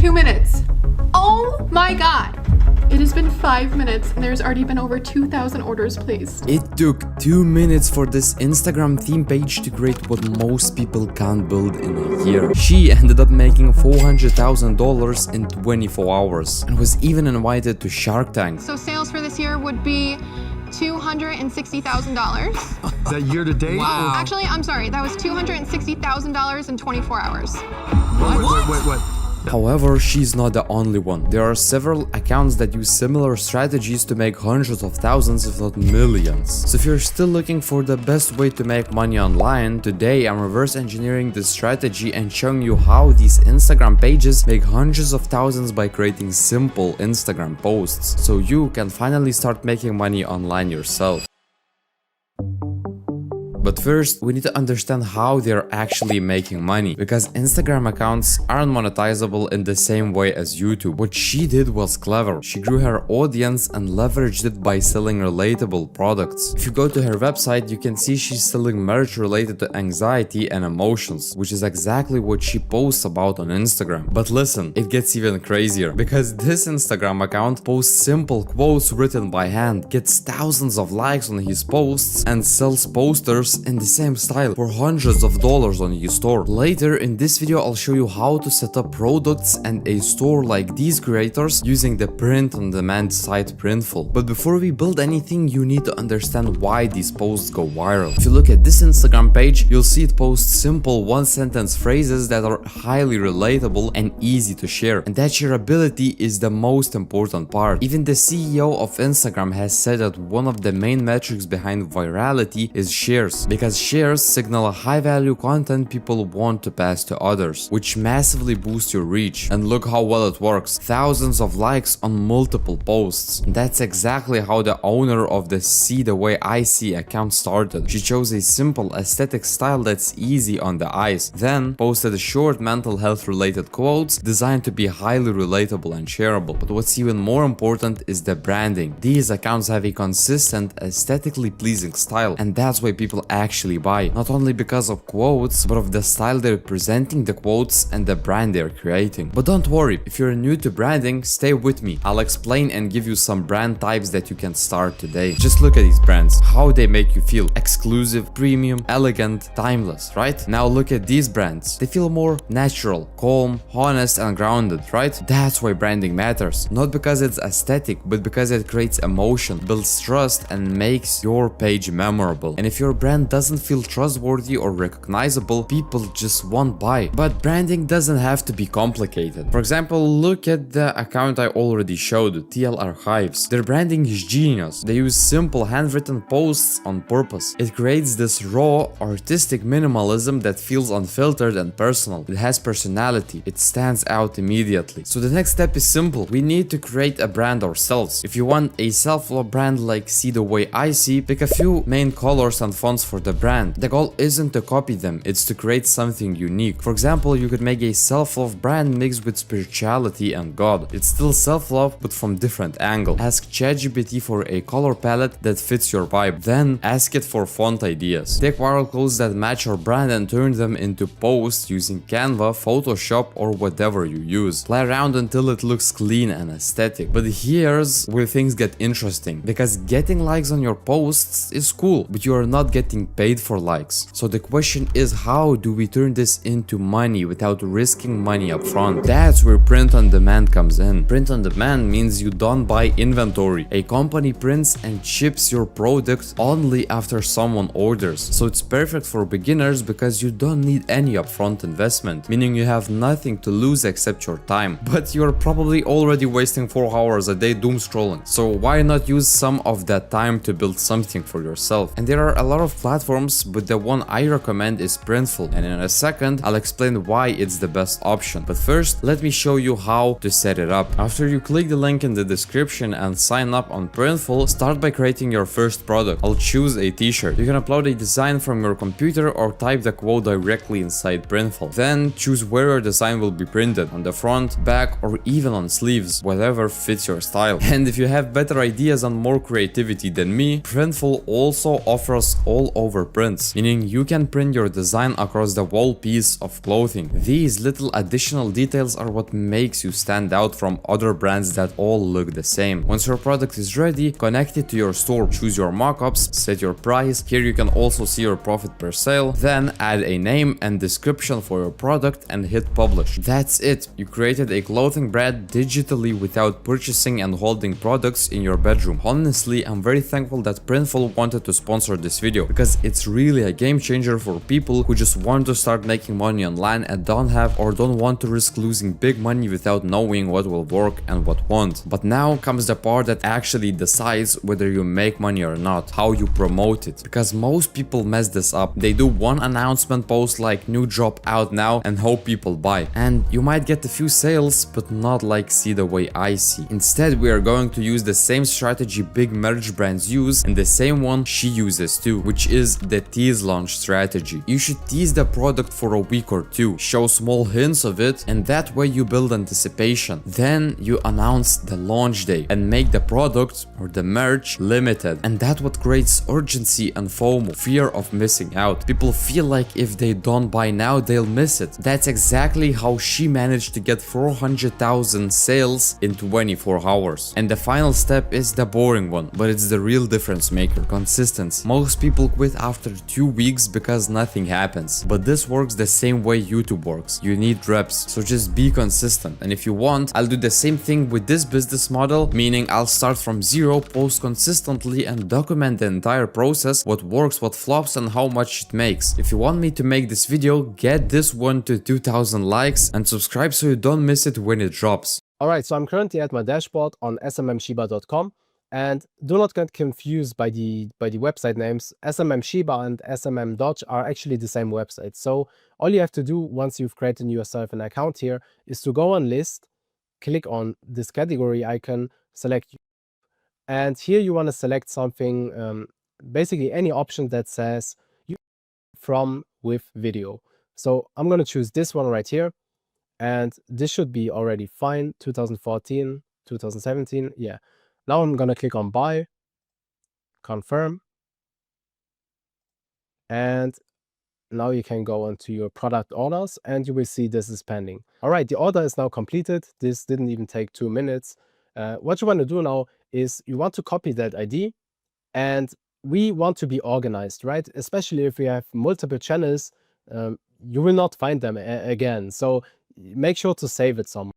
2 minutes. Oh my god. It has been 5 minutes and there's already been over 2,000 orders placed. It took 2 minutes for this Instagram theme page to create what most people can't build in a year. She ended up making $400,000 in 24 hours and was even invited to Shark Tank. So sales for this year would be $260,000. Is that year to date? Wow. Actually, I'm sorry, that was $260,000 in 24 hours. Wait. However, she's not the only one. There are several accounts that use similar strategies to make hundreds of thousands, if not millions. So if you're still looking for the best way to make money online, today I'm reverse engineering this strategy and showing you how these Instagram pages make hundreds of thousands by creating simple Instagram posts, so you can finally start making money online yourself. But first, we need to understand how they're actually making money, because Instagram accounts aren't monetizable in the same way as YouTube. What she did was clever. She grew her audience and leveraged it by selling relatable products. If you go to her website, you can see she's selling merch related to anxiety and emotions, which is exactly what she posts about on Instagram. But listen, it gets even crazier, because this Instagram account posts simple quotes written by hand, gets thousands of likes on his posts, and sells posters in the same style for hundreds of dollars on his store. Later in this video, I'll show you how to set up products and a store like these creators using the print-on-demand site Printful. But before we build anything, you need to understand why these posts go viral. If you look at this Instagram page, you'll see it posts simple one-sentence phrases that are highly relatable and easy to share. And that shareability is the most important part. Even the CEO of Instagram has said that one of the main metrics behind virality is shares, because shares signal a high-value content people want to pass to others, which massively boosts your reach. And look how well it works. Thousands of likes on multiple posts. And that's exactly how the owner of the See the Way I See account started. She chose a simple aesthetic style that's easy on the eyes, then posted short mental health related quotes designed to be highly relatable and shareable. But what's even more important is the branding. These accounts have a consistent, aesthetically pleasing style, and that's why people actually buy, not only because of quotes, but of the style they're presenting the quotes and the brand they're creating. But don't worry, if you're new to branding, stay with me. I'll explain and give you some brand types that you can start today. Just look at these brands, how they make you feel: exclusive, premium, elegant, timeless, right? Now look at these brands. They feel more natural, calm, honest and grounded, right? That's why branding matters. Not because it's aesthetic, but because it creates emotion, builds trust and makes your page memorable. And if your brand doesn't feel trustworthy or recognizable, people just won't buy. But branding doesn't have to be complicated. For example, look at the account I already showed, TL Archives. Their branding is genius. They use simple handwritten posts on purpose. It creates this raw, artistic minimalism that feels unfiltered and personal. It has personality. It stands out immediately. So the next step is simple. We need to create a brand ourselves. If you want a self-love brand like See the Way I See, pick a few main colors and fonts for the brand. The goal isn't to copy them, it's to create something unique. For example, you could make a self-love brand mixed with spirituality and God. It's still self-love, but from different angle. Ask ChatGPT for a color palette that fits your vibe. Then ask it for font ideas. Take viral clothes that match your brand and turn them into posts using Canva, Photoshop, or whatever you use. Play around until it looks clean and aesthetic. But here's where things get interesting, because getting likes on your posts is cool, but you are not getting paid for likes. So the question is, how do we turn this into money without risking money up front? That's where print on demand comes in. Print on demand means you don't buy inventory. A company prints and ships your product only after someone orders. So it's perfect for beginners because you don't need any upfront investment, meaning you have nothing to lose except your time. But you're probably already wasting 4 hours a day doom scrolling. So why not use some of that time to build something for yourself? And there are a lot of platforms, but the one I recommend is Printful, and in a second I'll explain why it's the best option. But first, let me show you how to set it up. After you click the link in the description and sign up on Printful, start by creating your first product. I'll choose a t-shirt. You can upload a design from your computer or type the quote directly inside Printful. Then choose where your design will be printed, on the front, back, or even on sleeves, whatever fits your style. And if you have better ideas and more creativity than me, Printful also offers all all over prints, meaning you can print your design across the whole piece of clothing. These little additional details are what makes you stand out from other brands that all look the same. Once your product is ready, connect it to your store, choose your markups, set your price. Here you can also see your profit per sale, then add a name and description for your product and hit publish. That's it. You created a clothing brand digitally without purchasing and holding products in your bedroom. Honestly, I'm very thankful that Printful wanted to sponsor this video, because it's really a game changer for people who just want to start making money online and don't have or don't want to risk losing big money without knowing what will work and what won't. But now comes the part that actually decides whether you make money or not, how you promote it. Because most people mess this up. They do one announcement post like new drop out now and hope people buy. And you might get a few sales, but not like see the way I see. Instead, we are going to use the same strategy big merch brands use and the same one she uses too, which is the tease launch strategy. You should tease the product for a week or two, show small hints of it, and that way you build anticipation. Then you announce the launch day and make the product or the merch limited. And that's what creates urgency and FOMO, fear of missing out. People feel like if they don't buy now, they'll miss it. That's exactly how she managed to get 400,000 sales in 24 hours. And the final step is the boring one, but it's the real difference maker: consistency. Most people quit after 2 weeks because nothing happens, but this works the same way YouTube works. You need reps, so just be consistent. And if you want, I'll do the same thing with this business model, meaning I'll start from zero, post consistently, and document the entire process, what works, what flops, and how much it makes. If you want me to make this video, get this one to 2,000 likes and subscribe so you don't miss it when it drops. Alright, so I'm currently at my dashboard on smmshiba.com, and do not get confused by the website names. SMM Shiba and SMM Dodge are actually the same website. So all you have to do once you've created yourself an account here is to go on list, click on this category icon, select, and here you want to select something, basically any option that says you from with video. So I'm going to choose this one right here, and this should be already fine. 2014, 2017, yeah. Now I'm going to click on buy, confirm, and now you can go onto your product orders and you will see this is pending. All right, the order is now completed. This didn't even take 2 minutes. What you want to do now is you want to copy that ID, and we want to be organized, right? Especially if we have multiple channels, you will not find them again. So make sure to save it somewhere.